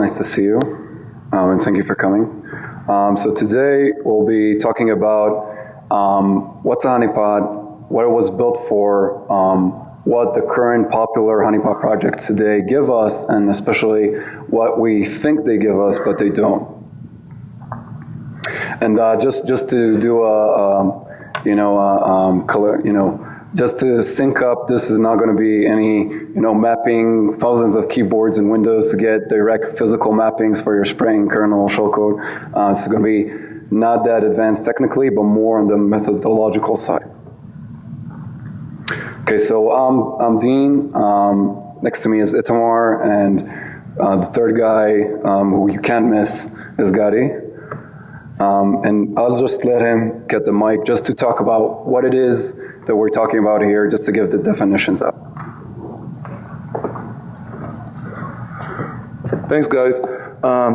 nice to see you, and thank you for coming. So today we'll be talking about what's a honeypot, what it was built for, what the current popular honeypot projects today give us, and especially what we think they give us, but they don't. And just to do just to sync up, this is not going to be any, mapping thousands of keyboards and windows to get direct physical mappings for your spraying kernel shellcode. It's going to be not that advanced technically, but more on the methodological side. Okay, so I'm Dean. Next to me is Itamar, and the third guy who you can't miss is Gadi. And I'll just let him get the mic just to talk about what it is that we're talking about here, just to give the definitions up. Thanks, guys.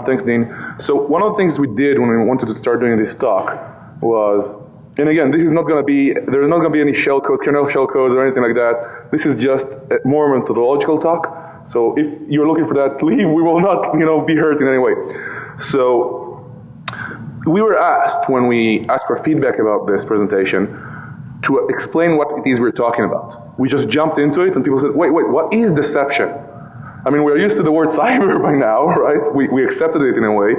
Thanks, Dean. So one of the things we did when we wanted to start doing this talk was, and again, this is not going to be, there's not going to be any shellcode, kernel shellcodes or anything like that. This is just a more methodological talk. So if you're looking for that, leave. We will not, be hurt in any way. So we were asked, when we asked for feedback about this presentation, to explain what it is we're talking about. We just jumped into it and people said, wait, what is deception? I mean, we're used to the word cyber by now, right? We accepted it in a way.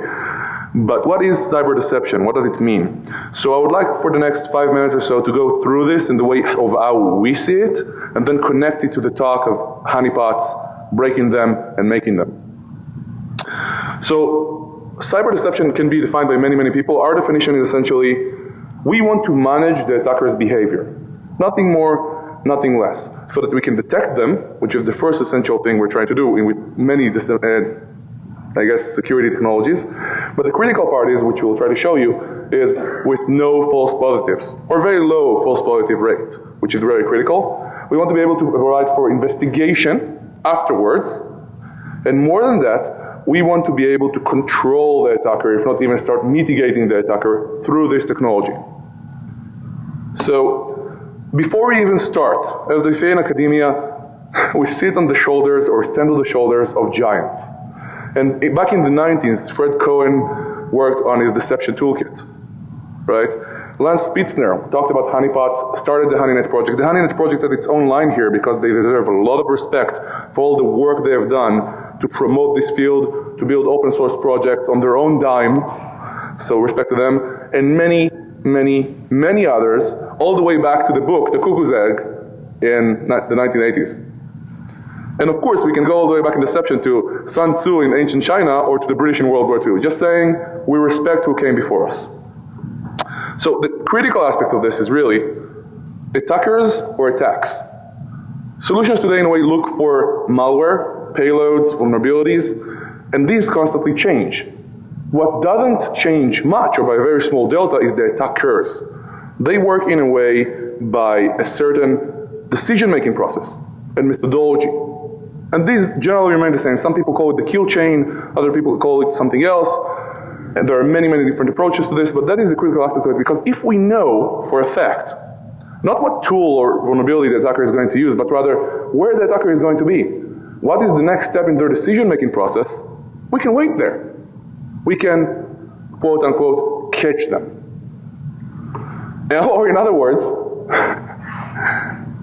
But what is cyber deception? What does it mean? So I would like for the next 5 minutes or so to go through this in the way of how we see it, and then connect it to the talk of honeypots, breaking them and making them. So cyber deception can be defined by many, many people. Our definition is essentially, we want to manage the attacker's behavior. Nothing more, nothing less. So that we can detect them, which is the first essential thing we're trying to do with many, security technologies. But the critical part is, which we'll try to show you, is with no false positives, or very low false positive rate, which is very critical. We want to be able to provide for investigation afterwards. And more than that, we want to be able to control the attacker, if not even start mitigating the attacker through this technology. So, before we even start, as they say in academia, we sit on the shoulders or stand on the shoulders of giants. And back in the 90s, Fred Cohen worked on his deception toolkit, right? Lance Spitzner talked about honeypots, started the HoneyNet project. The HoneyNet project has its own line here because they deserve a lot of respect for all the work they have done to promote this field, to build open source projects on their own dime. So respect to them. And many, many, many others, all the way back to the book, The Cuckoo's Egg, in the 1980s. And of course, we can go all the way back in deception to Sun Tzu in ancient China or to the British in World War II. Just saying, we respect who came before us. So the critical aspect of this is really attackers or attacks. Solutions today in a way look for malware, payloads, vulnerabilities, and these constantly change. What doesn't change much, or by a very small delta, is the attackers. They work in a way by a certain decision-making process and methodology. And these generally remain the same. Some people call it the kill chain, other people call it something else. And there are many, many different approaches to this, but that is the critical aspect of it, because if we know for a fact, not what tool or vulnerability the attacker is going to use, but rather where the attacker is going to be, what is the next step in their decision-making process, we can wait there. We can, quote unquote, catch them. Or in other words,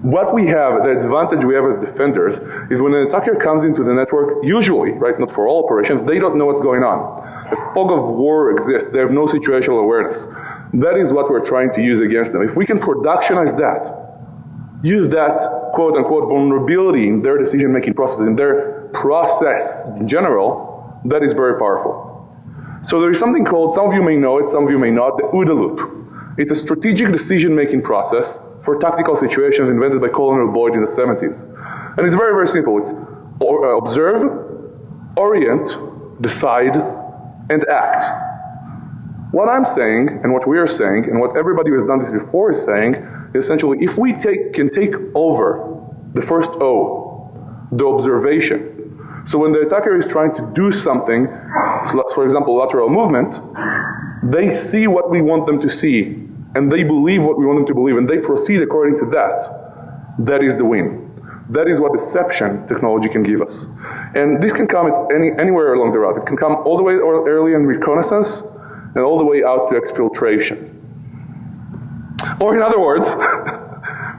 what we have, the advantage we have as defenders, is when an attacker comes into the network, usually, right, not for all operations, they don't know what's going on. A fog of war exists, they have no situational awareness. That is what we're trying to use against them. If we can productionize that, use that, quote unquote, vulnerability in their decision-making process, in their process in general, that is very powerful. So there is something called, some of you may know it, some of you may not, the OODA loop. It's a strategic decision-making process for tactical situations invented by Colonel Boyd in the 70s. And it's very, very simple. It's observe, orient, decide, and act. What I'm saying, and what we are saying, and what everybody who has done this before is saying, is essentially, if we can take over the first O, the observation. So when the attacker is trying to do something, for example, lateral movement, they see what we want them to see, and they believe what we want them to believe, and they proceed according to that. That is the win. That is what deception technology can give us. And this can come at anywhere along the route. It can come all the way early in reconnaissance and all the way out to exfiltration. Or in other words,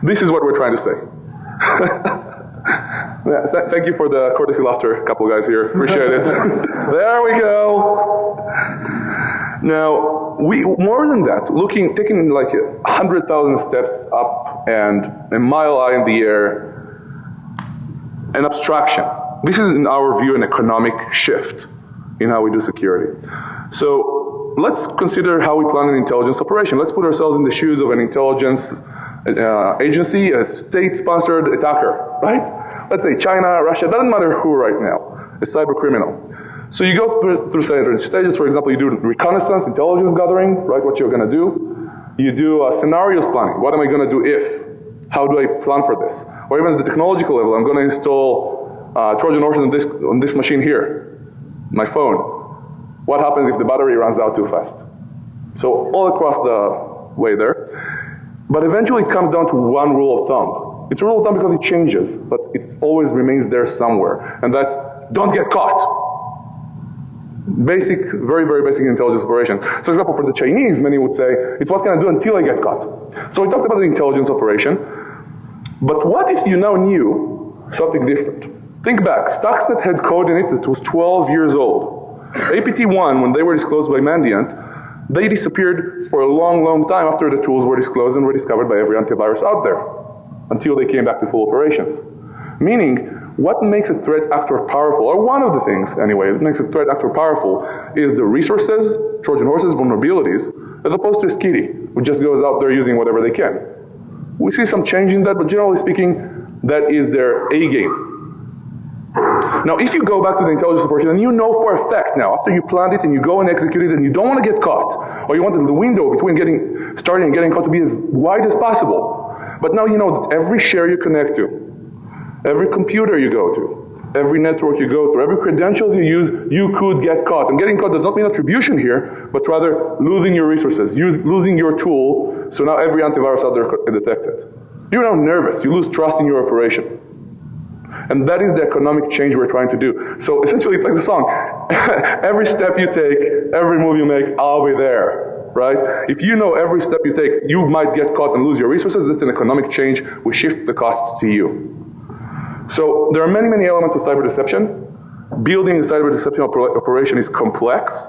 this is what we're trying to say. Yeah, thank you for the courtesy laughter, a couple of guys here. Appreciate it. There we go. Now, more than that, taking like 100,000 steps up and a mile high in the air, an abstraction. This is, in our view, an economic shift in how we do security. So let's consider how we plan an intelligence operation. Let's put ourselves in the shoes of an intelligence agency, a state-sponsored attacker, right? Let's say China, Russia, doesn't matter who right now, a cyber criminal. So you go through certain stages. For example, you do reconnaissance, intelligence gathering, right, what you're going to do. You do scenarios planning. What am I going to do if? How do I plan for this? Or even at the technological level, I'm going to install Trojan horses on this machine here, my phone. What happens if the battery runs out too fast? So all across the way there. But eventually it comes down to one rule of thumb. It's a rule of thumb because it changes, but it always remains there somewhere. And that's, don't get caught. Basic, very, very basic intelligence operation. So for example, for the Chinese, many would say, it's what can I do until I get caught? So we talked about the intelligence operation. But what if you now knew something different? Think back, Stuxnet had code in it that was 12 years old. APT1, when they were disclosed by Mandiant, they disappeared for a long, long time after the tools were disclosed and were discovered by every antivirus out there, until they came back to full operations. Meaning, what makes a threat actor powerful, or one of the things anyway, that makes a threat actor powerful, is the resources, Trojan horses, vulnerabilities, as opposed to a skitty, who just goes out there using whatever they can. We see some change in that, but generally speaking, that is their A game. Now, if you go back to the intelligence operation and you know for a fact now, after you planned it and you go and execute it and you don't want to get caught, or you want the window between getting started and getting caught to be as wide as possible, but now you know that every share you connect to, every computer you go to, every network you go through, every credentials you use, you could get caught. And getting caught does not mean attribution here, but rather losing your resources, losing your tool, so now every antivirus out there detects it. You're now nervous, you lose trust in your operation. And that is the economic change we're trying to do. So essentially it's like the song, every step you take, every move you make, I'll be there, right? If you know every step you take, you might get caught and lose your resources, that's an economic change which shifts the costs to you. So there are many, many elements of cyber deception. Building a cyber deception operation is complex,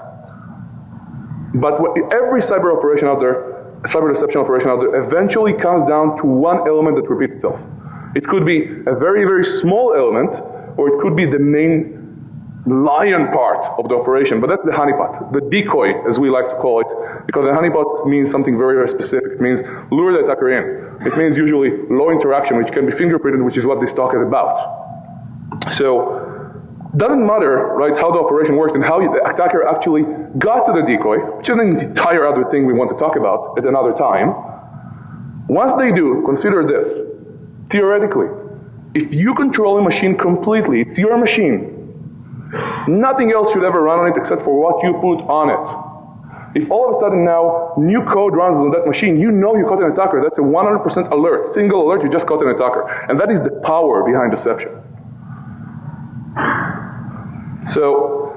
but every cyber operation out there, cyber deception operation out there, eventually comes down to one element that repeats itself. It could be a very, very small element, or it could be the main lion part of the operation, but that's the honeypot, the decoy, as we like to call it, because the honeypot means something very, very specific. It means lure the attacker in. It means usually low interaction, which can be fingerprinted, which is what this talk is about. So, doesn't matter, right, how the operation works and how the attacker actually got to the decoy, which is an entire other thing we want to talk about at another time. Once they do, consider this. Theoretically, if you control a machine completely, it's your machine. Nothing else should ever run on it except for what you put on it. If all of a sudden now new code runs on that machine, you know you caught an attacker. That's a 100% alert, single alert, you just caught an attacker. And that is the power behind deception. So,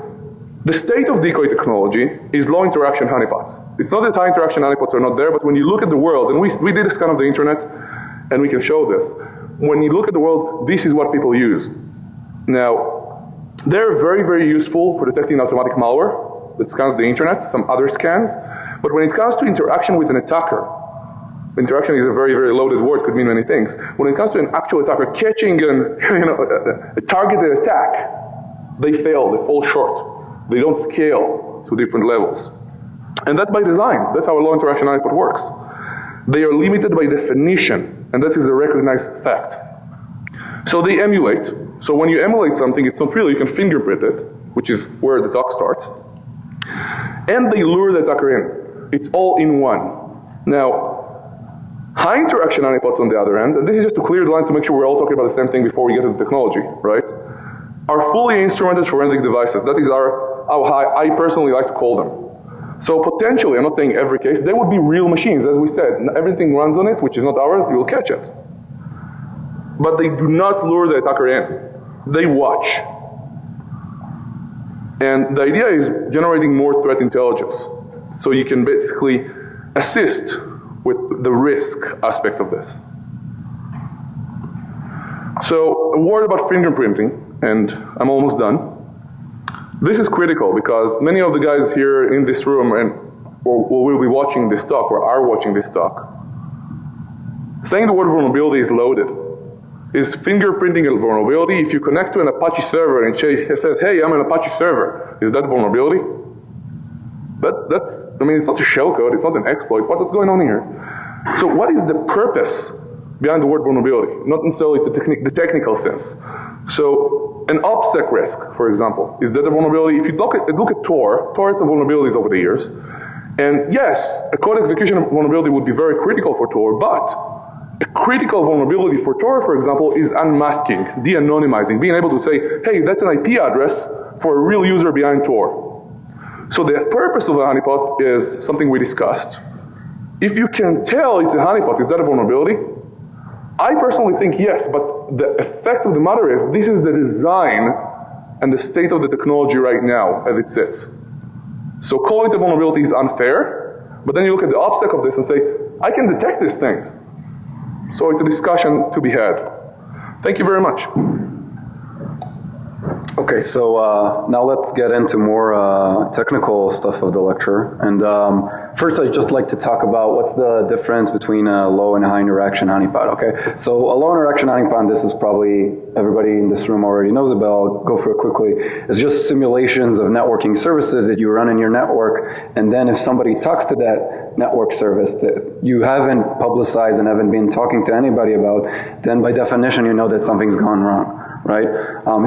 the state of decoy technology is low interaction honeypots. It's not that high interaction honeypots are not there, but when you look at the world, and we did a scan of the internet, and we can show this. When you look at the world, this is what people use. Now, they're very, very useful for detecting automatic malware that scans the internet, some other scans. But when it comes to interaction with an attacker, interaction is a very, very loaded word, could mean many things. When it comes to an actual attacker catching a targeted attack, they fail, they fall short. They don't scale to different levels. And that's by design. That's how a low interaction honeypot works. They are limited by definition, and that is a recognized fact. So they emulate. So when you emulate something, it's not real, you can fingerprint it, which is where the talk starts. And they lure the attacker in. It's all in one. Now, high interaction honeypots on the other end, and this is just to clear the line to make sure we're all talking about the same thing before we get to the technology, right? Are fully instrumented forensic devices. That is how I personally like to call them. So potentially, I'm not saying every case, they would be real machines. As we said, everything runs on it, which is not ours, you will catch it. But they do not lure the attacker in. They watch. And the idea is generating more threat intelligence. So you can basically assist with the risk aspect of this. So a word about fingerprinting, and I'm almost done. This is critical because many of the guys here in this room or will be watching this talk or are watching this talk, saying the word vulnerability is loaded. Is fingerprinting a vulnerability? If you connect to an Apache server and it says, hey, I'm an Apache server, is that vulnerability? I mean, it's not a shellcode, it's not an exploit. What's going on here? So what is the purpose behind the word vulnerability? Not necessarily the technical sense. So an OPSEC risk, for example, is that a vulnerability? If you look at Tor had some vulnerabilities over the years. And yes, a code execution vulnerability would be very critical for Tor, but a critical vulnerability for Tor, for example, is unmasking, de-anonymizing, being able to say, hey, that's an IP address for a real user behind Tor. So the purpose of a honeypot is something we discussed. If you can tell it's a honeypot, is that a vulnerability? I personally think yes, but the effect of the matter is this is the design and the state of the technology right now as it sits. So calling it a vulnerability is unfair, but then you look at the OPSEC of this and say, I can detect this thing. So it's a discussion to be had. Thank you very much. Okay, so now let's get into more technical stuff of the lecture. And first I'd just like to talk about what's the difference between a low and high interaction honeypot, okay? So a low interaction honeypot, this is probably everybody in this room already knows about, I'll go through it quickly. It's just simulations of networking services that you run in your network, and then if somebody talks to that network service that you haven't publicized and haven't been talking to anybody about, then by definition you know that something's gone wrong. Right?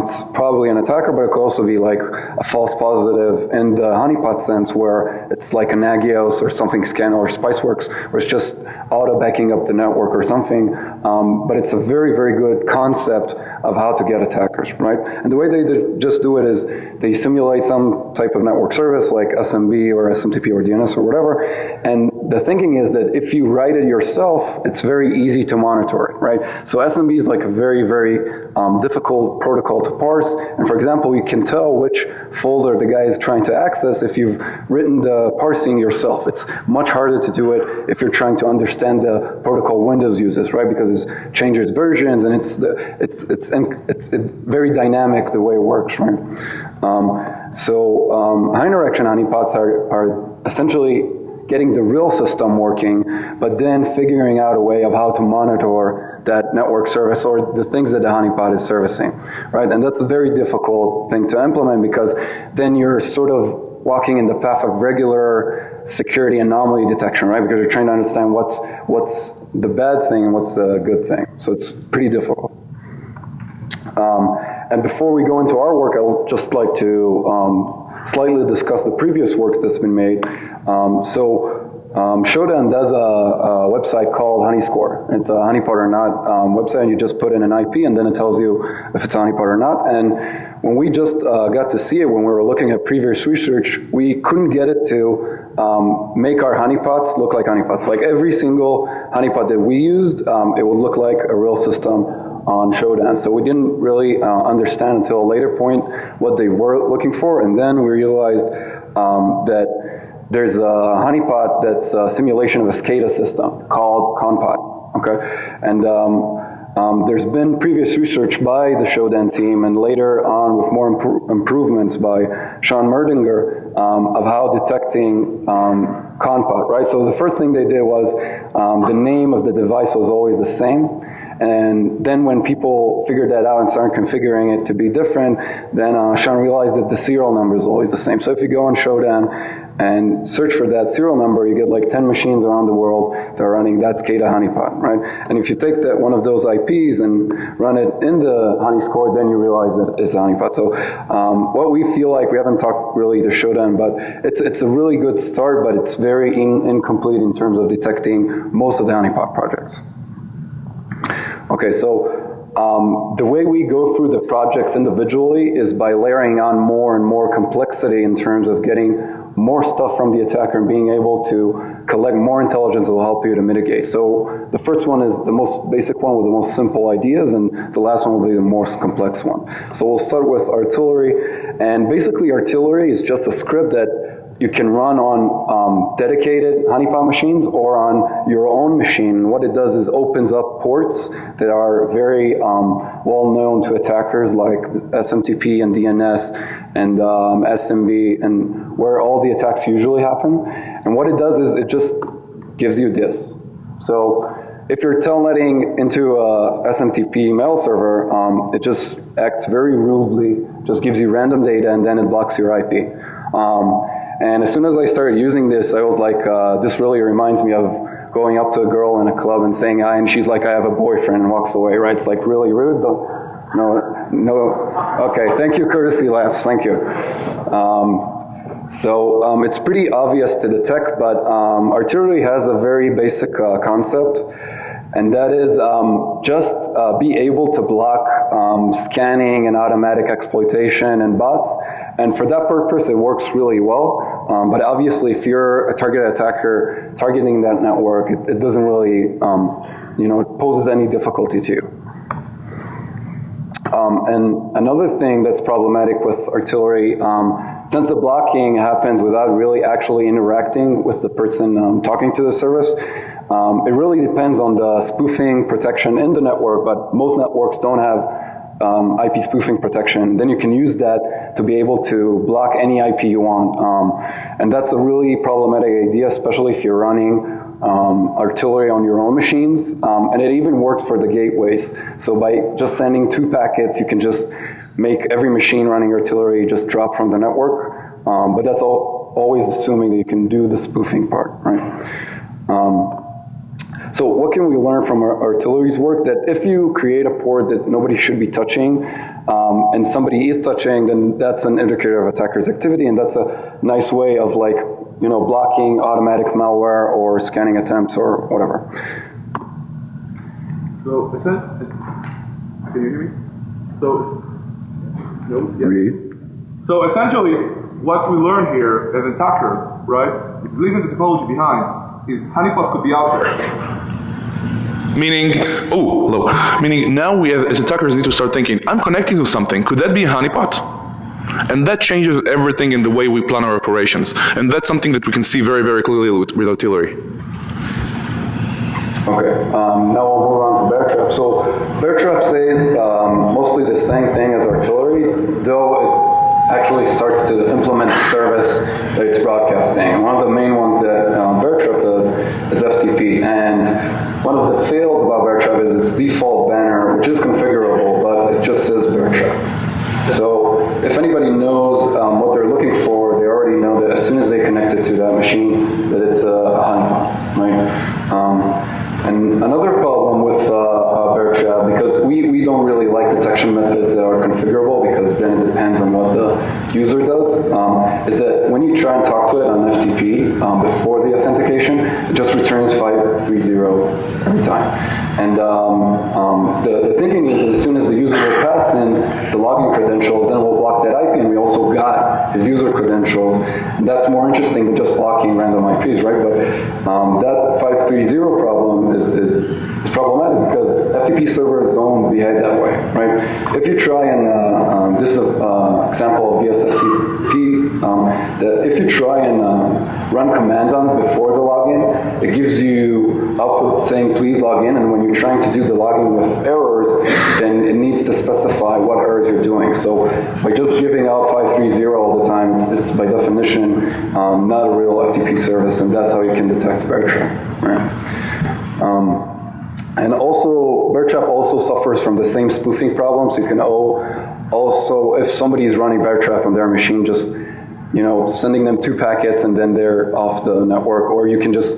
It's probably an attacker, but it could also be like a false positive in the honeypot sense where it's like a Nagios or something scan or Spiceworks where it's just auto backing up the network or something. But it's a very, very good concept of how to get attackers, right? And the way they just do it is they simulate some type of network service like SMB or SMTP or DNS or whatever. And the thinking is that if you write it yourself, it's very easy to monitor it, right? So SMB is like a very, very difficult protocol to parse. And for example, you can tell which folder the guy is trying to access if you've written the parsing yourself. It's much harder to do it if you're trying to understand the protocol Windows uses, right? Because it changes versions and it's very dynamic the way it works, right? High interaction honeypots are essentially getting the real system working, but then figuring out a way of how to monitor that network service or the things that the honeypot is servicing, right? And that's a very difficult thing to implement because then you're sort of walking in the path of regular security anomaly detection, right? Because you're trying to understand what's the bad thing and what's the good thing. So it's pretty difficult. And before we go into our work, I'll just like to slightly discuss the previous work that's been made. Shodan does a website called HoneyScore. It's a honeypot or not website, and you just put in an IP and then it tells you if it's a honeypot or not. And when we just got to see it, when we were looking at previous research, we couldn't get it to make our honeypots look like honeypots. Like every single honeypot that we used, it would look like a real system on Shodan. So we didn't really understand until a later point what they were looking for, and then we realized that there's a honeypot that's a simulation of a SCADA system called Compot, okay? And there's been previous research by the Shodan team and later on with more improvements by Sean Merdinger of how detecting Compot, right? So the first thing they did was the name of the device was always the same. And then when people figured that out and started configuring it to be different, then Sean realized that the serial number is always the same. So if you go on Shodan and search for that serial number, you get like 10 machines around the world that are running that SCADA honeypot, right? And if you take that one of those IPs and run it in the HoneyScore, then you realize that it's a honeypot. So what we feel like, we haven't talked really to Shodan, but it's a really good start, but it's very incomplete in terms of detecting most of the honeypot projects. Okay, so the way we go through the projects individually is by layering on more and more complexity in terms of getting more stuff from the attacker and being able to collect more intelligence that will help you to mitigate. So the first one is the most basic one with the most simple ideas, and the last one will be the most complex one. So we'll start with artillery, And basically artillery is just a script that you can run on dedicated honeypot machines or on your own machine. What it does is opens up ports that are very well known to attackers, like SMTP and DNS and SMB, and where all the attacks usually happen. And what it does is it just gives you this. So if you're telnetting into a SMTP mail server, it just acts very rudely, just gives you random data, and then it blocks your IP. And as soon as I started using this, I was like, this really reminds me of going up to a girl in a club and saying hi, and she's like, I have a boyfriend, and walks away, right? It's like really rude, but no, okay, thank you, courtesy laps, thank you. So it's pretty obvious to detect, but artillery has a very basic concept, and that is just be able to block scanning and automatic exploitation and bots. And for that purpose, it works really well. But obviously, if you're a targeted attacker targeting that network, it doesn't really, it poses any difficulty to you. And another thing that's problematic with artillery, since the blocking happens without really actually interacting with the person talking to the service, it really depends on the spoofing protection in the network, but most networks don't have IP spoofing protection. Then you can use that to be able to block any IP you want. And that's a really problematic idea, especially if you're running artillery on your own machines. And it even works for the gateways. So by just sending 2 packets, you can just make every machine running artillery just drop from the network. But that's always assuming that you can do the spoofing part, right? So what can we learn from our artillery's work? That if you create a port that nobody should be touching, and somebody is touching, then that's an indicator of attacker's activity, and that's a nice way of blocking automatic malware or scanning attempts or whatever. So, can you hear me? So essentially, what we learn here as attackers, right, leaving the technology behind, is honeypot could be out there. Meaning now we as attackers need to start thinking, I'm connecting to something, could that be a honeypot? And that changes everything in the way we plan our operations. And that's something that we can see very, very clearly with artillery. Okay, now we'll move on to BearTrap. So BearTrap says mostly the same thing as artillery, though it actually starts to implement the service that it's broadcasting. And one of the main ones that BearTrap does is FTP. And one of the fails about BearTrap is its default banner, which is configurable, but it just says BearTrap. So if anybody knows what they're looking for, they already know that as soon as they connect it to that machine, that it's a honeypot, right? And another problem with BearTrap, because we don't really like detection methods that are configurable, because then it depends on what the user does, is that when you try and talk to it on FTP before the authentication, it just returns 530 every time. And the thinking is that as soon as the user will pass in the login credentials, then we'll block that IP, and we also got his user credentials. And that's more interesting than just blocking random IPs, right? But that 530 problem is problematic because FTP servers don't behave that way, right? If you try and, this is an example of VSFTP, that if you try and run commands on it before the login, it gives you output saying please log in, and when you're trying to do the login with errors, then it needs to specify what errors you're doing. So by just giving out 530 all the time, it's by definition not a real FTP service, and that's how you can detect BearTrap, right? And also, BearTrap also suffers from the same spoofing problems. You can also, if somebody is running BearTrap on their machine, just sending them 2 packets and then they're off the network, or you can just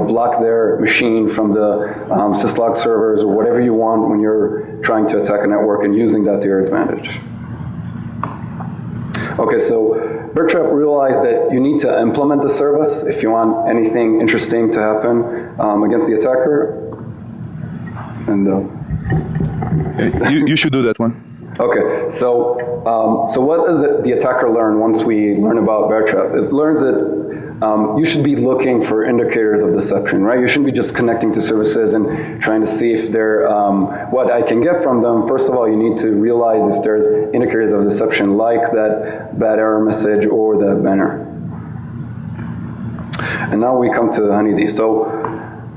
block their machine from the syslog servers or whatever you want when you're trying to attack a network and using that to your advantage. Okay, so BearTrap realized that you need to implement the service if you want anything interesting to happen against the attacker. And you should do that one. Okay, so what does the attacker learn once we learn about BearTrap? It learns that you should be looking for indicators of deception, right? You shouldn't be just connecting to services and trying to see if they're, what I can get from them. First of all, you need to realize if there's indicators of deception like that bad error message or that banner. And now we come to HoneyD. So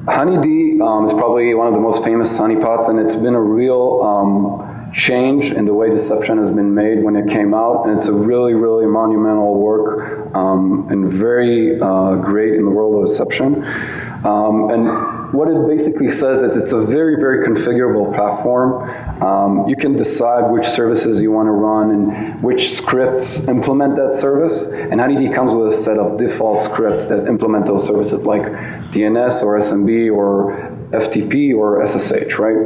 HoneyD is probably one of the most famous honeypots, and it's been a real change in the way deception has been made when it came out, and it's a really, really monumental work and very great in the world of deception. And what it basically says is it's a very, very configurable platform. You can decide which services you want to run and which scripts implement that service, and HoneyD comes with a set of default scripts that implement those services like DNS or SMB or FTP or SSH, right?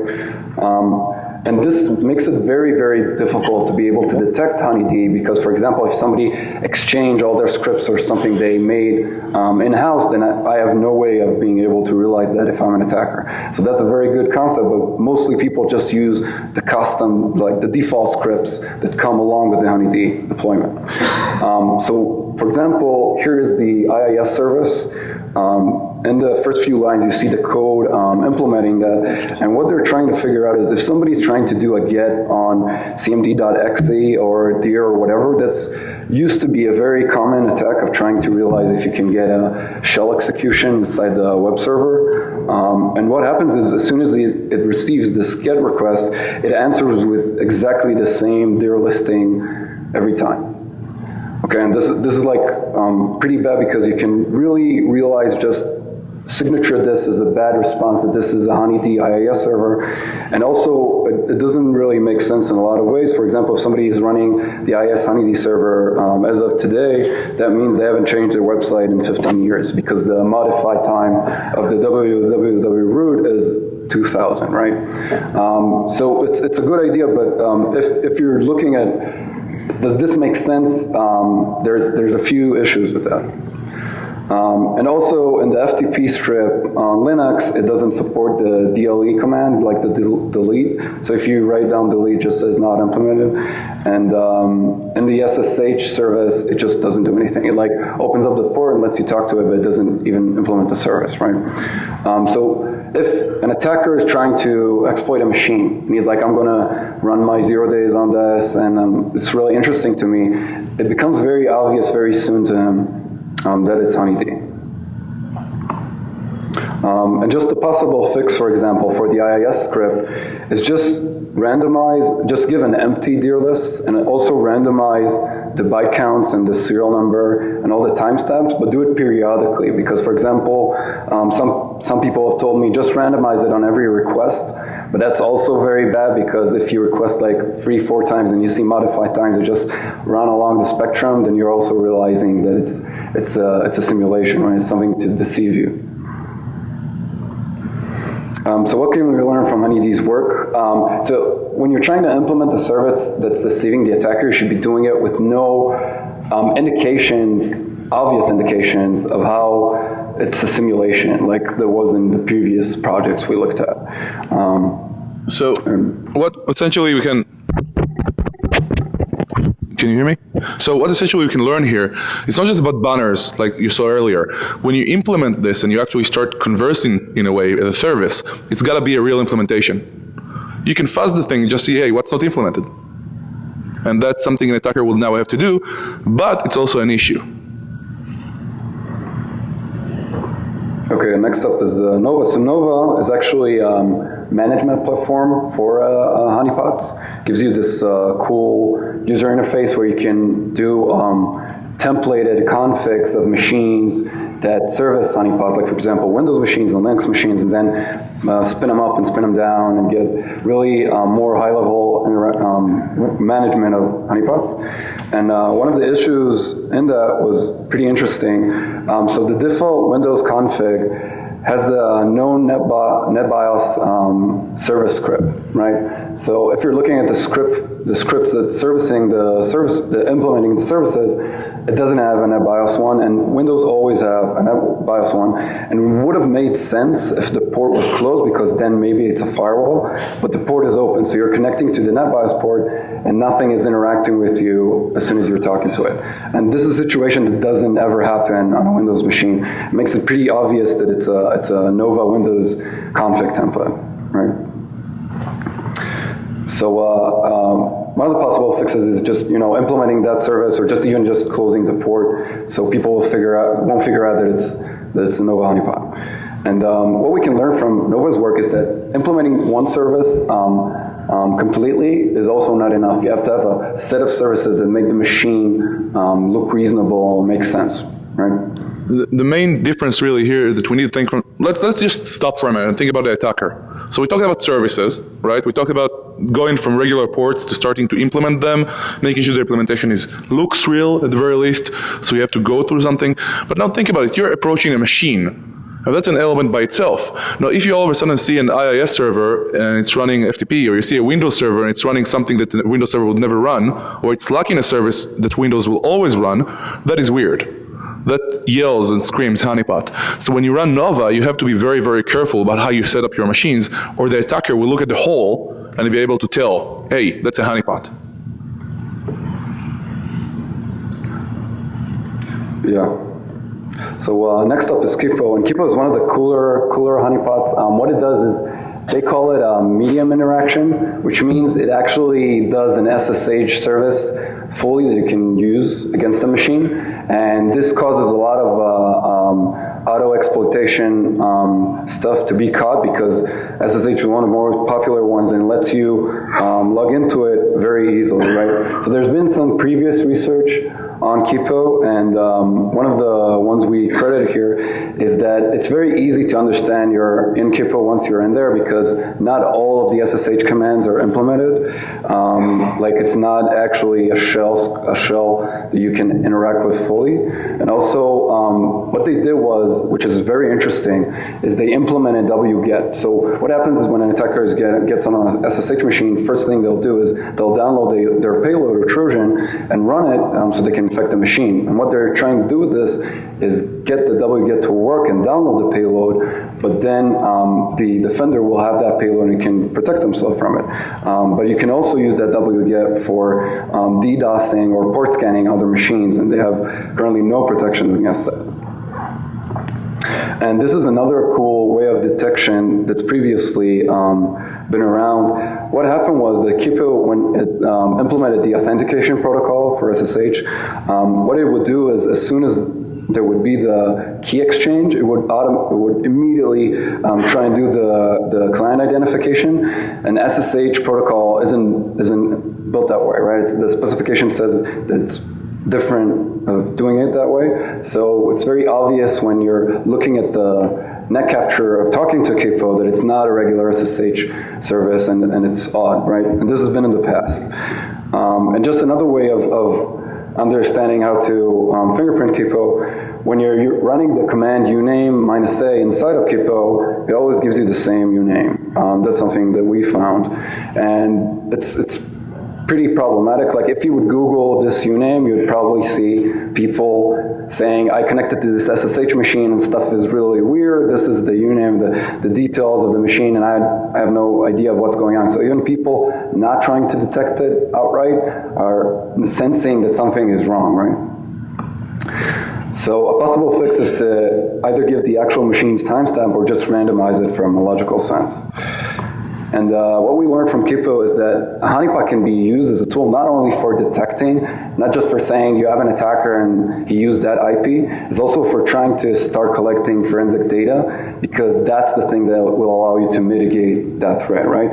And this makes it very, very difficult to be able to detect HoneyD because, for example, if somebody exchanged all their scripts or something they made in-house, then I have no way of being able to realize that if I'm an attacker. So that's a very good concept, but mostly people just use the custom, like the default scripts that come along with the HoneyD deployment. So, for example, here is the IIS service. In the first few lines, you see the code implementing that, and what they're trying to figure out is if somebody's trying to do a get on cmd.exe or dir or whatever, that's used to be a very common attack of trying to realize if you can get a shell execution inside the web server. And what happens is as soon as it receives this get request, it answers with exactly the same dir listing every time. Okay, and this is like pretty bad because you can really realize just signature this is a bad response, that this is a HoneyD IIS server. And also, it doesn't really make sense in a lot of ways. For example, if somebody is running the IIS HoneyD server as of today, that means they haven't changed their website in 15 years because the modified time of the www root is 2000, right? So it's a good idea, but if you're looking at does this make sense? There's a few issues with that. And also in the FTP strip on Linux, it doesn't support the DLE command, like the delete. So if you write down delete, it just says not implemented. And in the SSH service, it just doesn't do anything. It like opens up the port and lets you talk to it, but it doesn't even implement the service, right? So if an attacker is trying to exploit a machine, and he's like, I'm going to run my 0 days on this, and it's really interesting to me, it becomes very obvious very soon to him that it's HoneyD. And just a possible fix, for example, for the IIS script is just randomize, just give an empty dir list and also randomize the byte counts and the serial number and all the timestamps, but do it periodically because, for example, some people have told me just randomize it on every request, but that's also very bad because if you request like 3-4 times and you see modified times that just run along the spectrum, then you're also realizing that it's a simulation, right? It's something to deceive you. So what can we learn from HoneyD's work? So when you're trying to implement the service that's deceiving the attacker, you should be doing it with no obvious indications of how it's a simulation, like there was in the previous projects we looked at. So what essentially we can you hear me? So what essentially we can learn here, it's not just about banners like you saw earlier. When you implement this and you actually start conversing in a way as a service, it's got to be a real implementation. You can fuzz the thing and just see, hey, what's not implemented? And that's something an attacker will now have to do, but it's also an issue. Okay, next up is Nova. So Nova is actually management platform for honeypots. Gives you this cool user interface where you can do templated configs of machines that service honeypots, like for example Windows machines and Linux machines, and then spin them up and spin them down and get really more high-level management of honeypots. And one of the issues in that was pretty interesting. So the default Windows config has the known NetBIOS service script, right? So if you're looking at the scripts that's servicing the implementing the services, it doesn't have a NetBIOS one, and Windows always have a NetBIOS one, and it would have made sense if the port was closed, because then maybe it's a firewall, but the port is open, so you're connecting to the NetBIOS port, and nothing is interacting with you as soon as you're talking to it. And this is a situation that doesn't ever happen on a Windows machine. It makes it pretty obvious that it's a Nova Windows config template, right? So one of the possible fixes is just implementing that service, or just closing the port, so people won't figure out that it's a Nova honeypot. And what we can learn from Nova's work is that implementing one service completely is also not enough. You have to have a set of services that make the machine look reasonable, make sense, right? The main difference really here that we need to think from, let's just stop for a minute and think about the attacker. So we talked about services, right? We talked about going from regular ports to starting to implement them, making sure the implementation looks real at the very least, so you have to go through something. But now think about it, you're approaching a machine. Now that's an element by itself. Now if you all of a sudden see an IIS server and it's running FTP, or you see a Windows server and it's running something that the Windows server would never run, or it's lacking a service that Windows will always run, that is weird. That yells and screams honeypot. So when you run Nova, you have to be very, very careful about how you set up your machines, or the attacker will look at the whole and be able to tell, hey, that's a honeypot. Yeah. So next up is Kippo, and Kippo is one of the cooler honeypots. What it does is, they call it a medium interaction, which means it actually does an SSH service fully that you can use against the machine. And this causes a lot of auto-exploitation stuff to be caught, because SSH is one of the more popular ones and lets you log into it very easily, right? So there's been some previous research on Kippo, and one of the ones we credit here is that it's very easy to understand you're in Kippo once you're in there, because not all of the SSH commands are implemented. Like, it's not actually a shell that you can interact with fully. And also, what they did was, which is very interesting, is they implemented wget. So what happens is when an attacker gets on an SSH machine, first thing they'll do is they'll download their payload or Trojan and run it so they can infect the machine. And what they're trying to do with this is get the wget to work and download the payload, but then the defender will have that payload and can protect himself from it. But you can also use that wget for DDoSing or port scanning other machines, and they have currently no protection against that. And this is another cool way of detection that's previously been around. What happened was that Kippo, when it implemented the authentication protocol for SSH, what it would do is, as soon as there would be the key exchange, it would immediately try and do the client identification. And SSH protocol isn't built that way, right? The specification says that it's different of doing it that way. So it's very obvious when you're looking at the net capture of talking to Kippo that it's not a regular SSH service, and it's odd, right? And this has been in the past. And just another way of understanding how to fingerprint Kippo, when you're running the command uname -a inside of Kippo, it always gives you the same uname. That's something that we found. And it's pretty problematic. Like, if you would Google this uname, you would probably see people saying, I connected to this SSH machine and stuff is really weird. This is the uname, the details of the machine, and I have no idea of what's going on. So even people not trying to detect it outright are sensing that something is wrong, right? So a possible fix is to either give the actual machine's timestamp or just randomize it from a logical sense. And what we learned from Kippo is that a honeypot can be used as a tool not only for detecting, not just for saying you have an attacker and he used that IP, it's also for trying to start collecting forensic data, because that's the thing that will allow you to mitigate that threat, right?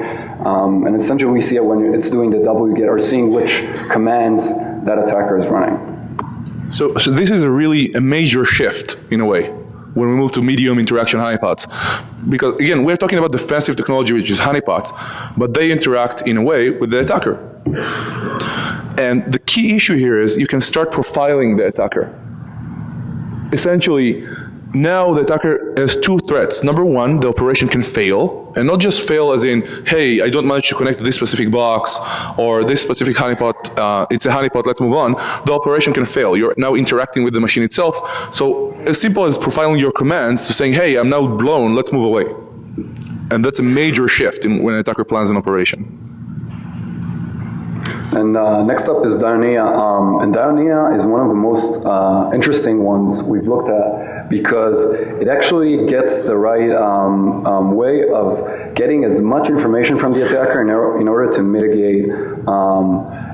And essentially we see it when it's doing the wget or seeing which commands that attacker is running. So this is a major shift in a way, when we move to medium interaction honeypots. Because again, we're talking about defensive technology, which is honeypots, but they interact in a way with the attacker. And the key issue here is you can start profiling the attacker. Essentially, now the attacker has two threats. Number one, the operation can fail, and not just fail as in, hey, I don't manage to connect to this specific box, or this specific honeypot, it's a honeypot, let's move on. The operation can fail. You're now interacting with the machine itself. So as simple as profiling your commands to saying, hey, I'm now blown, let's move away. And that's a major shift when an attacker plans an operation. And next up is Dionaea. And Dionaea is one of the most interesting ones we've looked at because it actually gets the right way of getting as much information from the attacker in order to mitigate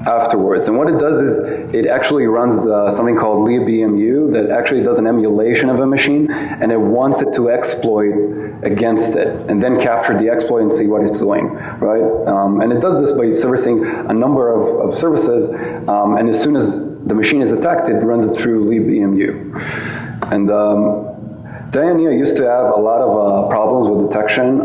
afterwards. And what it does is it actually runs something called libEMU that actually does an emulation of a machine, and it wants it to exploit against it, and then capture the exploit and see what it's doing, right? And it does this by servicing a number of services, and as soon as the machine is attacked, it runs it through libEMU. And Dionaea used to have a lot of problems with detection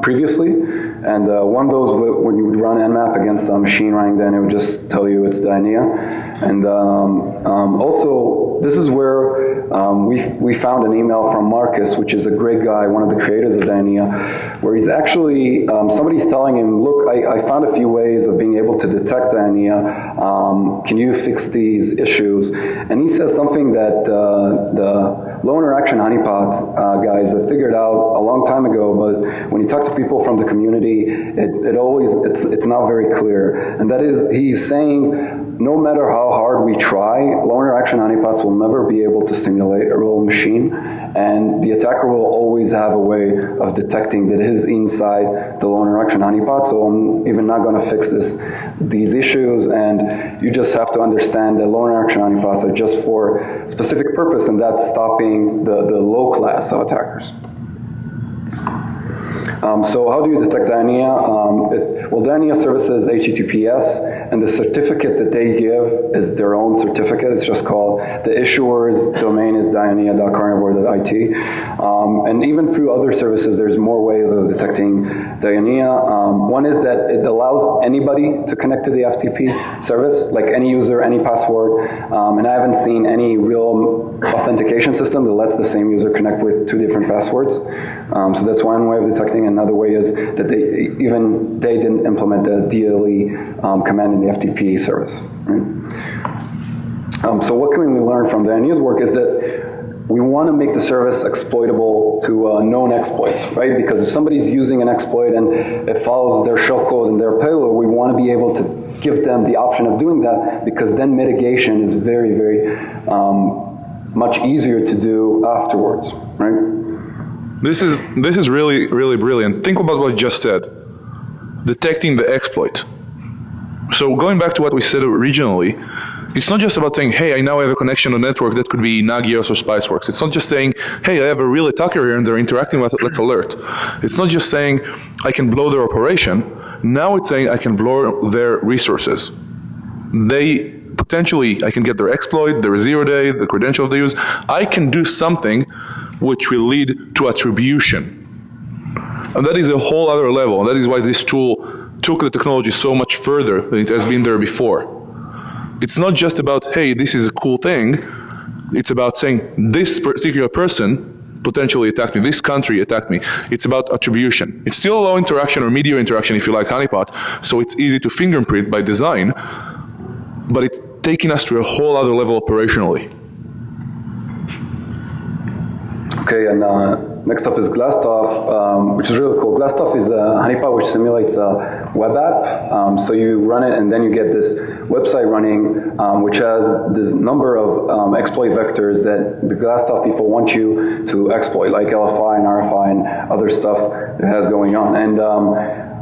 previously, and one of those, when you would run Nmap against a machine running Dionaea, it would just tell you it's Dionaea. And also, this is where we found an email from Marcus, which is a great guy, one of the creators of Dionaea, where he's actually, somebody's telling him, look, I found a few ways of being able to detect Dionaea. Can you fix these issues? And he says something that the low interaction honeypots guys have figured out a long time ago, but when you talk to people from the community, it's not very clear. And that is, he's saying, no matter how hard we try, low interaction honeypots will never be able to simulate a real machine, and the attacker will always have a way of detecting that it is inside the low interaction honeypot. So I'm even not going to fix these issues, and you just have to understand that low interaction honeypots are just for a specific purpose, and that's stopping the low class of attackers. So how do you detect Dionaea? Dionaea services HTTPS, and the certificate that they give is their own certificate. It's just called, the issuer's domain is dionaea.carnivore.it. And even through other services, there's more ways of detecting Dionaea. One is that it allows anybody to connect to the FTP service, like any user, any password. And I haven't seen any real authentication system that lets the same user connect with two different passwords. So that's one way of detecting. Another way is that they didn't implement the DLE command in the FTP service. Right? So what can we learn from Dionaea's work is that we want to make the service exploitable to known exploits, right? Because if somebody's using an exploit and it follows their shellcode and their payload, we want to be able to give them the option of doing that, because then mitigation is very, very much easier to do afterwards, right? This is really, really brilliant. Think about what you just said. Detecting the exploit. So going back to what we said originally, it's not just about saying, hey, I now have a connection to a network that could be Nagios or Spiceworks. It's not just saying, hey, I have a real attacker here and they're interacting with it, let's alert. It's not just saying, I can blow their operation. Now it's saying I can blow their resources. I can get their exploit, their 0 day, the credentials they use. I can do something which will lead to attribution. And that is a whole other level. And that is why this tool took the technology so much further than it has been there before. It's not just about, hey, this is a cool thing. It's about saying, this particular person potentially attacked me, this country attacked me. It's about attribution. It's still a low interaction or medium interaction if you like honeypot, so it's easy to fingerprint by design, but it's taking us to a whole other level operationally. Okay, and next up is Glastopf, which is really cool. Glastopf is a honeypot which simulates a web app. So you run it and then you get this website running, which has this number of exploit vectors that the Glastopf people want you to exploit, like LFI and RFI and other stuff it has going on. And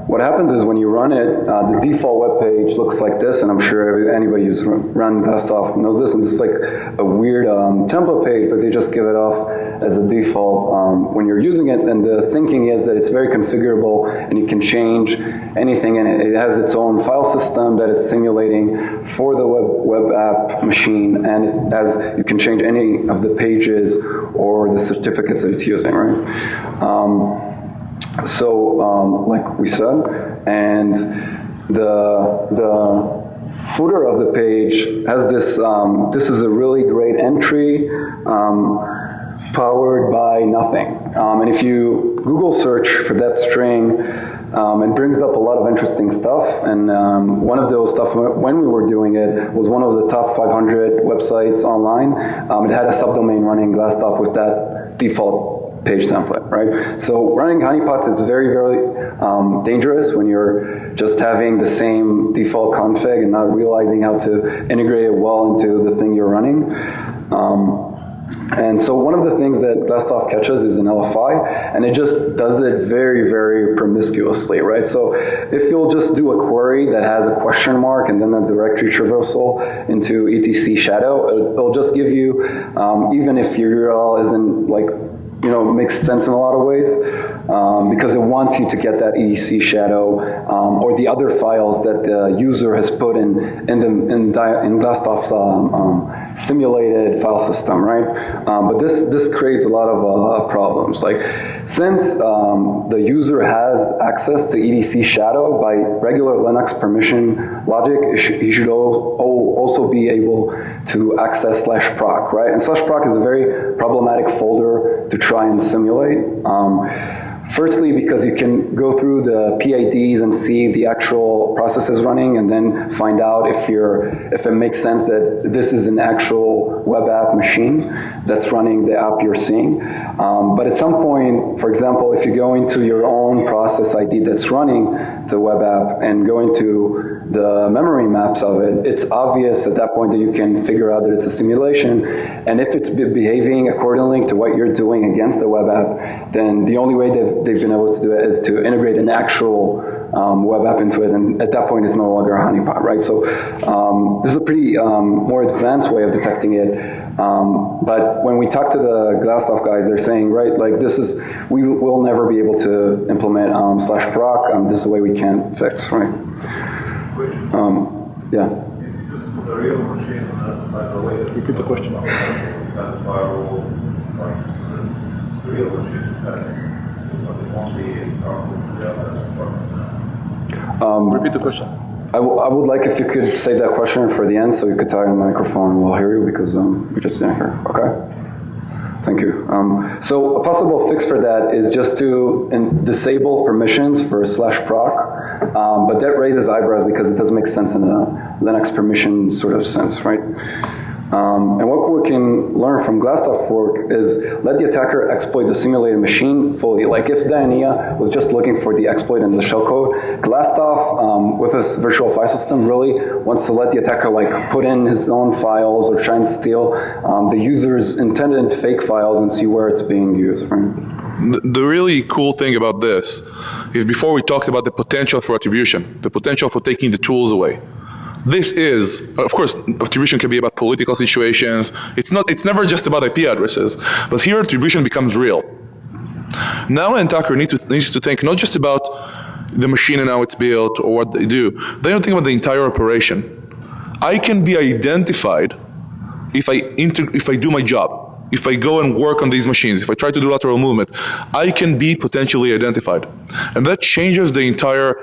what happens is when you run it, the default web page looks like this, and I'm sure anybody who's run Glastopf knows this, and it's like a weird template page, but they just give it off as a default when you're using it, and the thinking is that it's very configurable, and you can change anything, and it has its own file system that it's simulating for the web app machine, and you can change any of the pages or the certificates that it's using, right? Like we said, and the footer of the page has this, this is a really great entry. powered by nothing. And if you Google search for that string, it brings up a lot of interesting stuff. And one of those stuff, when we were doing it, was one of the top 500 websites online. It had a subdomain running Glastopf with that default page template, right? So running honeypots is very, very dangerous when you're just having the same default config and not realizing how to integrate it well into the thing you're running. And so one of the things that Glastopf catches is an LFI, and it just does it very, very promiscuously, right? So if you'll just do a query that has a question mark and then a directory traversal into etc shadow, it'll just give you, even if your URL isn't like, makes sense in a lot of ways, because it wants you to get that EDC shadow or the other files that the user has put in Glastopf's simulated file system, right? But this creates a lot of problems. Like, since the user has access to EDC shadow by regular Linux permission logic, he should also be able to access /proc, right? And /proc is a very problematic folder to try and simulate. Firstly, because you can go through the PIDs and see the actual processes running, and then find out if it makes sense that this is an actual web app machine that's running the app you're seeing. But at some point, for example, if you go into your own process ID that's running the web app and go into the memory maps of it, it's obvious at that point that you can figure out that it's a simulation. And if it's behaving accordingly to what you're doing against the web app, then the only way they've been able to do it is to integrate an actual web app into it, and at that point it's no longer a honeypot, right? So this is a pretty more advanced way of detecting it. But when we talk to the Glastopf guys, they're saying, right, like we will never be able to implement /proc. This is a way we can't fix, right? Yeah. The real machine has a way to repeat the question. That firewall, it's the real machine, but it won't be repeat the question. I would like if you could say that question for the end, so you could talk in the microphone and we'll hear you, because we just didn't hear. Okay. Thank you. So a possible fix for that is just to disable permissions for /proc, but that raises eyebrows because it doesn't make sense in a Linux permission sort of sense, right? And what we can learn from Glastopf fork is let the attacker exploit the simulated machine fully. Like if Dionaea was just looking for the exploit in the shellcode, Glastopf with his virtual file system really wants to let the attacker like put in his own files or try and steal the user's intended fake files and see where it's being used, right? The really cool thing about this is, before we talked about the potential for attribution, the potential for taking the tools away. This is, of course, attribution can be about political situations. It's never just about IP addresses, but here attribution becomes real. Now an attacker needs to think not just about the machine and how it's built or what they do. They don't think about the entire operation. I can be identified if I do my job. If I go and work on these machines, if I try to do lateral movement, I can be potentially identified. And that changes the entire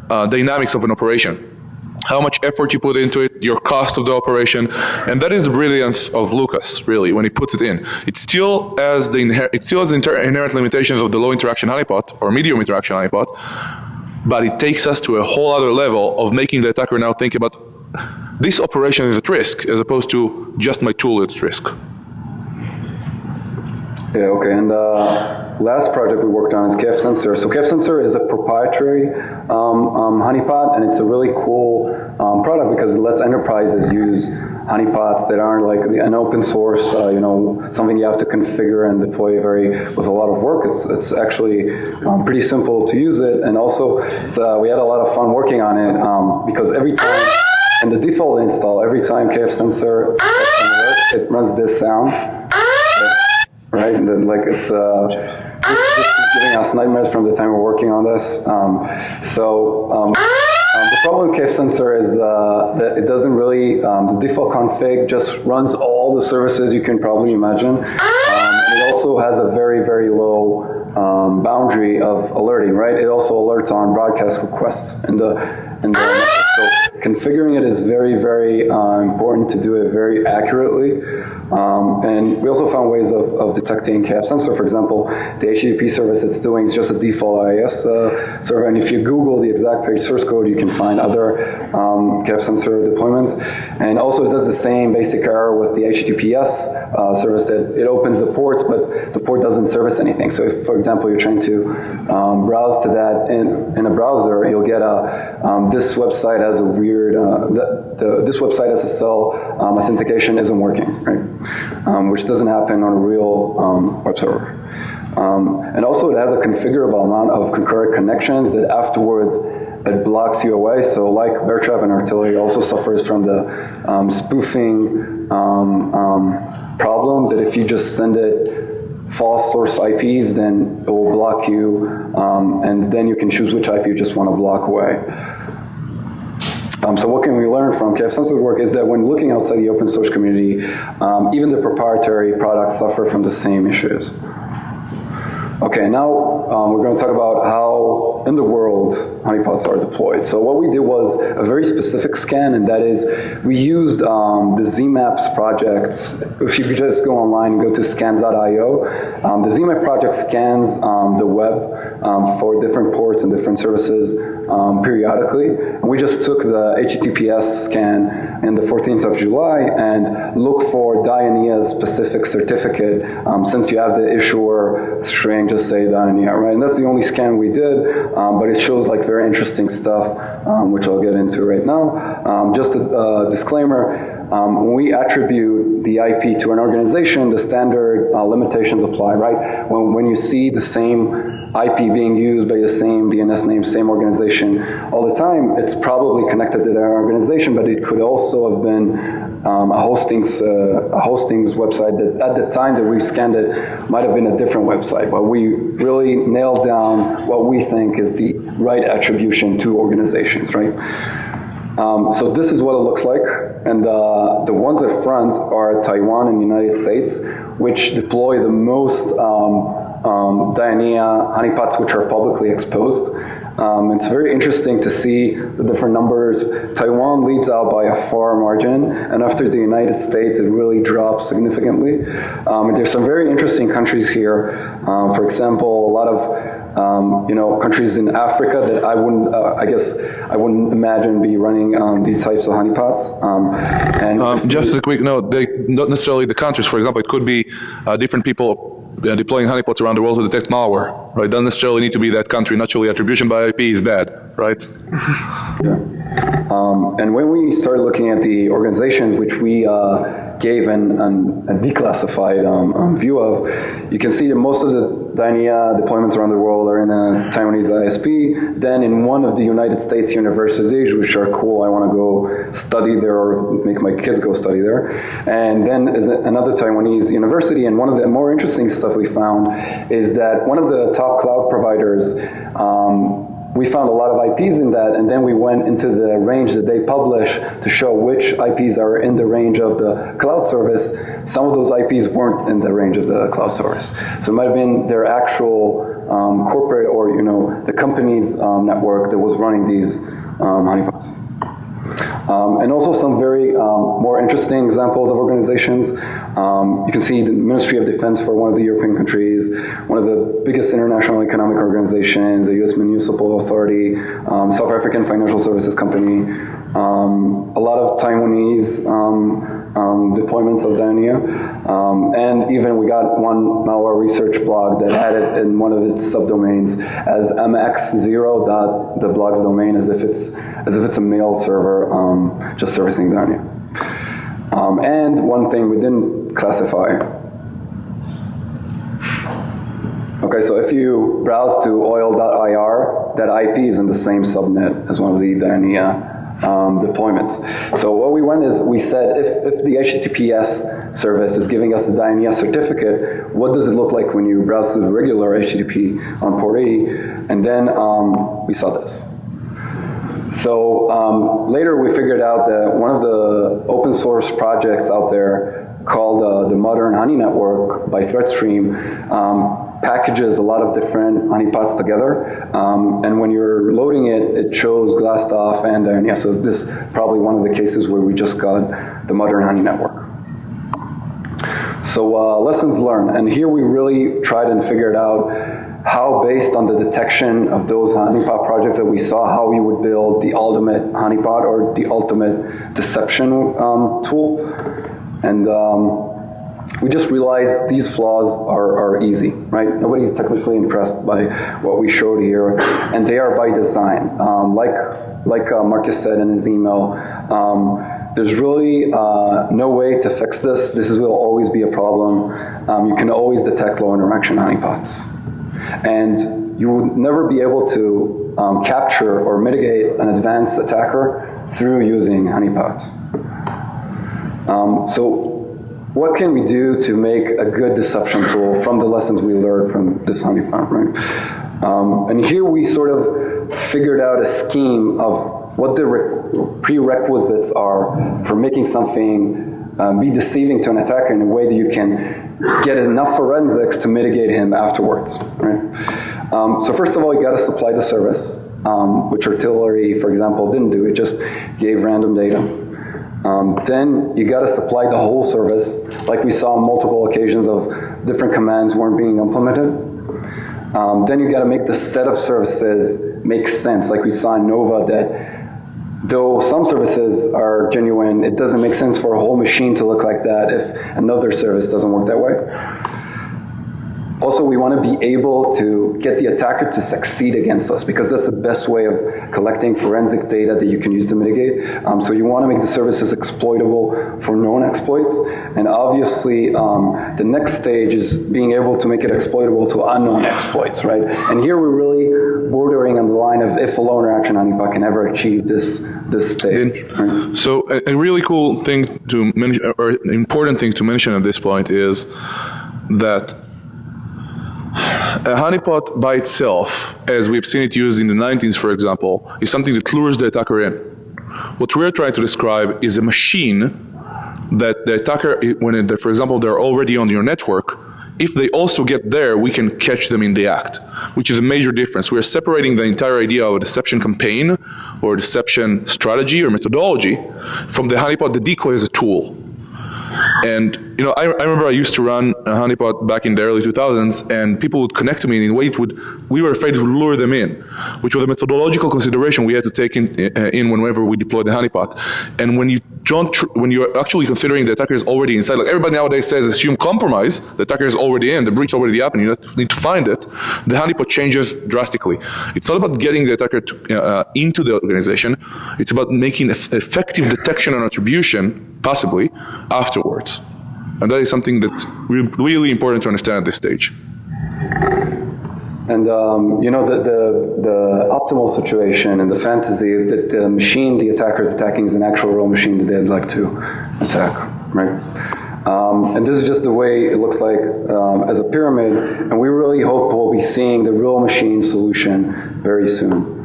dynamics of an operation. How much effort you put into it, your cost of the operation, and that is the brilliance of Lucas, really, when he puts it in. It still has the inherent limitations of the low interaction honeypot or medium interaction honeypot, but it takes us to a whole other level of making the attacker now think about this operation is at risk, as opposed to just my tool is at risk. Yeah, okay, and last project we worked on is KFSensor. So KFSensor is a proprietary honeypot, and it's a really cool product because it lets enterprises use honeypots that aren't like an open source, something you have to configure and deploy with a lot of work. It's actually pretty simple to use it, and also we had a lot of fun working on it because every time, in the default install, every time KFSensor it runs this sound. Right, and then like it's this is giving us nightmares from the time we're working on this. The problem with KFSensor is that it doesn't really, the default config just runs all the services you can probably imagine. And it also has a very, very low boundary of alerting, right? It also alerts on broadcast requests in the network. So configuring it is very, very important to do it very accurately. And we also found ways of detecting KFSensor. For example, the HTTP service it's doing is just a default IIS server, and if you Google the exact page source code, you can find other KFSensor deployments. And also it does the same basic error with the HTTPS service, that it opens the port, but the port doesn't service anything. So if, for example, you're trying to browse to that in a browser, you'll get this website has a weird, this website SSL authentication isn't working, right? Which doesn't happen on a real web server. And also it has a configurable amount of concurrent connections that afterwards it blocks you away. So like BearTrap and Artillery also suffers from the spoofing problem, that if you just send it false source IPs, then it will block you, and then you can choose which IP you just want to block away. So what can we learn from KFSensor's work is that when looking outside the open source community, even the proprietary products suffer from the same issues. Okay, now we're going to talk about how in the world honeypots are deployed. So what we did was a very specific scan, and that is we used the ZMaps projects. If you could just go online and go to scans.io, the ZMap project scans the web for different ports and different services periodically. And we just took the HTTPS scan in the 14th of July and looked for Dionaea's specific certificate. Since you have the issuer string, just say Dionaea, right? And that's the only scan we did, but it shows like very interesting stuff, which I'll get into right now. Just a disclaimer, when we attribute the IP to an organization, the standard limitations apply, right? When you see the same IP being used by the same DNS name, same organization all the time, it's probably connected to their organization, but it could also have been a hostings website that at the time that we scanned it might have been a different website, but we really nailed down what we think is the right attribution to organizations, right? So this is what it looks like, and the ones at front are Taiwan and the United States, which deploy the most Dionaea honeypots which are publicly exposed. It's very interesting to see the different numbers. Taiwan leads out by a far margin, and after the United States, it really drops significantly. And there's some very interesting countries here. For example, a lot of countries in Africa that I wouldn't, I guess, I wouldn't imagine be running these types of honeypots. And just a quick note: not necessarily the countries. For example, it could be different people deploying honeypots around the world to detect malware, right? Doesn't necessarily need to be that country. Naturally, attribution by IP is bad, right? Yeah. And when we started looking at the organizations which we gave a declassified view of, you can see that most of the Dionaea deployments around the world are in a Taiwanese ISP, then in one of the United States universities, which are cool, I want to go study there or make my kids go study there, and then is another Taiwanese university. And one of the more interesting stuff we found is that one of the top cloud providers, we found a lot of IPs in that, and then we went into the range that they publish to show which IPs are in the range of the cloud service. Some of those IPs weren't in the range of the cloud service. So it might have been their actual corporate or the company's network that was running these honeypots. And also some very more interesting examples of organizations. You can see the Ministry of Defense for one of the European countries, one of the biggest international economic organizations, the U.S. Municipal Authority, South African Financial Services Company, a lot of Taiwanese deployments of Dionaea, and even we got one malware research blog that had it in one of its subdomains as mx0. The blog's domain as if it's a mail server just servicing Dionaea. And one thing we didn't classify. Okay, so if you browse to oil.ir, that IP is in the same subnet as one of the Dionaea deployments. So what we went is we said if the HTTPS service is giving us the Dionaea certificate, what does it look like when you browse to the regular HTTP on port 80? And then we saw this. So later we figured out that one of the open source projects out there called the Modern Honey Network by ThreatStream packages a lot of different honeypots together, and when you're loading it, it shows Glastopf and Dionaea. So this is probably one of the cases where we just got the modern honey network. So lessons learned, and here we really tried and figured out how, based on the detection of those honeypot projects that we saw, how we would build the ultimate honeypot or the ultimate deception tool. And we just realized these flaws are easy, right? Nobody's technically impressed by what we showed here, and they are by design. Like Marcus said in his email, there's really no way to fix this. This will always be a problem. You can always detect low interaction honeypots. And you would never be able to capture or mitigate an advanced attacker through using honeypots. So what can we do to make a good deception tool from the lessons we learned from this honeypot, right? And here we sort of figured out a scheme of what the prerequisites are for making something be deceiving to an attacker in a way that you can get enough forensics to mitigate him afterwards, right? So first of all, you got to supply the service, which artillery, for example, didn't do. It just gave random data. Then you got to supply the whole service, like we saw on multiple occasions of different commands weren't being implemented. Then you got to make the set of services make sense, like we saw in Nova, that though some services are genuine, it doesn't make sense for a whole machine to look like that if another service doesn't work that way. Also, we want to be able to get the attacker to succeed against us, because that's the best way of collecting forensic data that you can use to mitigate. So you want to make the services exploitable for known exploits. And obviously, the next stage is being able to make it exploitable to unknown exploits, right? And here we're really bordering on the line of if a low interaction honeypot can ever achieve this stage. Right? So a really cool thing to mention, or important thing to mention at this point, is that a honeypot by itself, as we've seen it used in the 19s, for example, is something that lures the attacker in. What we're trying to describe is a machine that the attacker, when for example, they're already on your network, if they also get there, we can catch them in the act, which is a major difference. We're separating the entire idea of a deception campaign or deception strategy or methodology from the honeypot. The decoy is a tool. And you know, I remember I used to run a honeypot back in the early 2000s, and people would connect to me in a way we were afraid it would lure them in, which was a methodological consideration we had to take in whenever we deployed the honeypot. And when you're actually considering the attacker is already inside, like everybody nowadays says, assume compromise, the attacker is already in, the breach already happened, you need to find it, the honeypot changes drastically. It's not about getting the attacker into the organization, it's about making effective detection and attribution, possibly, afterwards. And that is something that's really important to understand at this stage. And you know, the optimal situation and the fantasy is that the machine the attacker is attacking is an actual real machine that they'd like to attack, right? And this is just the way it looks like as a pyramid, and we really hope we'll be seeing the real machine solution very soon.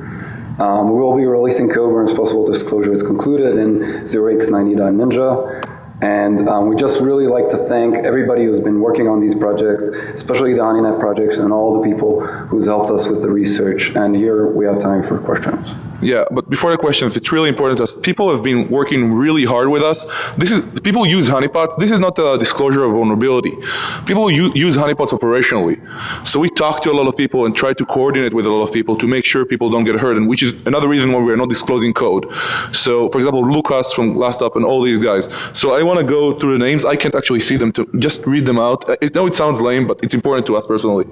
We will be releasing code when responsible disclosure is concluded in 0x90.ninja. And we just really like to thank everybody who's been working on these projects, especially the HoneyNet projects and all the people who's helped us with the research. And here we have time for questions. Yeah, but before the questions, it's really important to us. People have been working really hard with us. People use honeypots. This is not a disclosure of vulnerability. People use honeypots operationally. So we talk to a lot of people and try to coordinate with a lot of people to make sure people don't get hurt, and which is another reason why we're not disclosing code. So, for example, Lucas from Glastopf and all these guys. So I want to go through the names. I can't actually see them, to just read them out. I know it sounds lame, but it's important to us personally.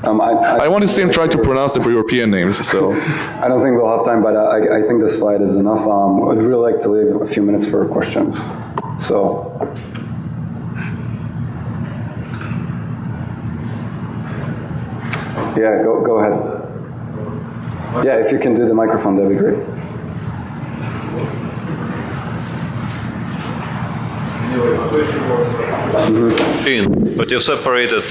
I want to see him try to pronounce the European names, so. I don't think we'll have time, but I think this slide is enough. I'd really like to leave a few minutes for questions. So. Yeah, go ahead. Yeah, if you can do the microphone, that'd be great. Mm-hmm. But you separated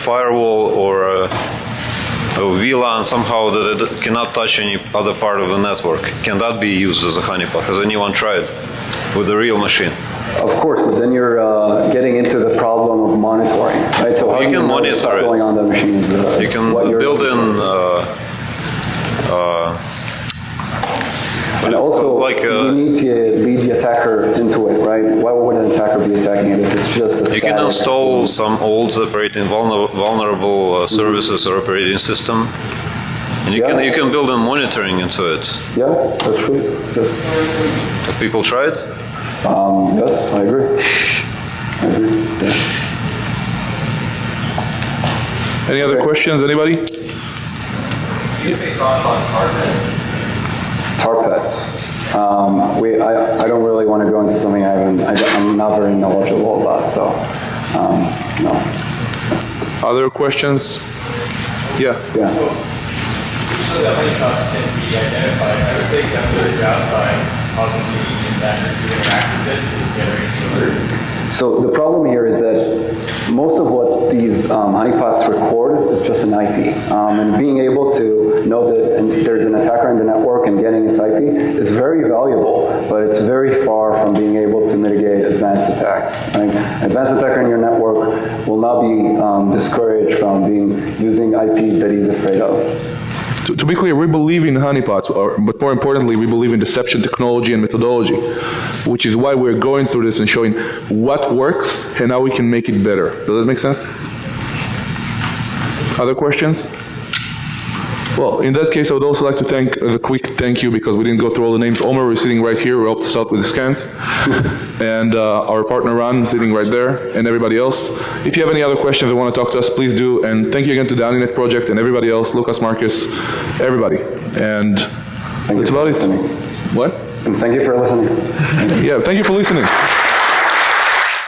firewall or VLAN somehow that it cannot touch any other part of the network. Can that be used as a honeypot? Has anyone tried with the real machine? Of course, but then you're getting into the problem of monitoring, right? So how don't can even know monitor what's it. going on the machines. You can build in and also, like you need to lead the attacker into it, right? Why would an attacker be attacking it if it's just a you can install some old operating vulnerable services or operating system, and you can build in monitoring into it. Yeah, that's true. Yes. Have people tried? Yes, I agree. Yeah. Any other questions, anybody? Do you have any thoughts on carpets? Tar pets. I don't really want to go into something I'm not very knowledgeable about, so no. Other questions? Yeah. Yeah. So the honeypots can be identified. I would think that their job by causing the attackers to interact with it to generate the alert. So the problem here is that most of what these honeypots record is just an IP. And being able to know that there's an attacker in the network and getting its IP is very valuable, but it's very far from being able to mitigate advanced attacks. Right? An advanced attacker in your network will not be discouraged from using IPs that he's afraid of. To be clear, we believe in honeypots, but more importantly, we believe in deception technology and methodology, which is why we're going through this and showing what works and how we can make it better. Does that make sense? Other questions? Well, in that case, I would also like to thank the quick thank you because we didn't go through all the names. Omer is sitting right here, who helped us out with the scans. And our partner Ran sitting right there, and everybody else. If you have any other questions or want to talk to us, please do. And thank you again to the Aninet Project and everybody else, Lucas, Marcus, everybody. And that's about it. Listening. What? And thank you for listening. Yeah, thank you for listening.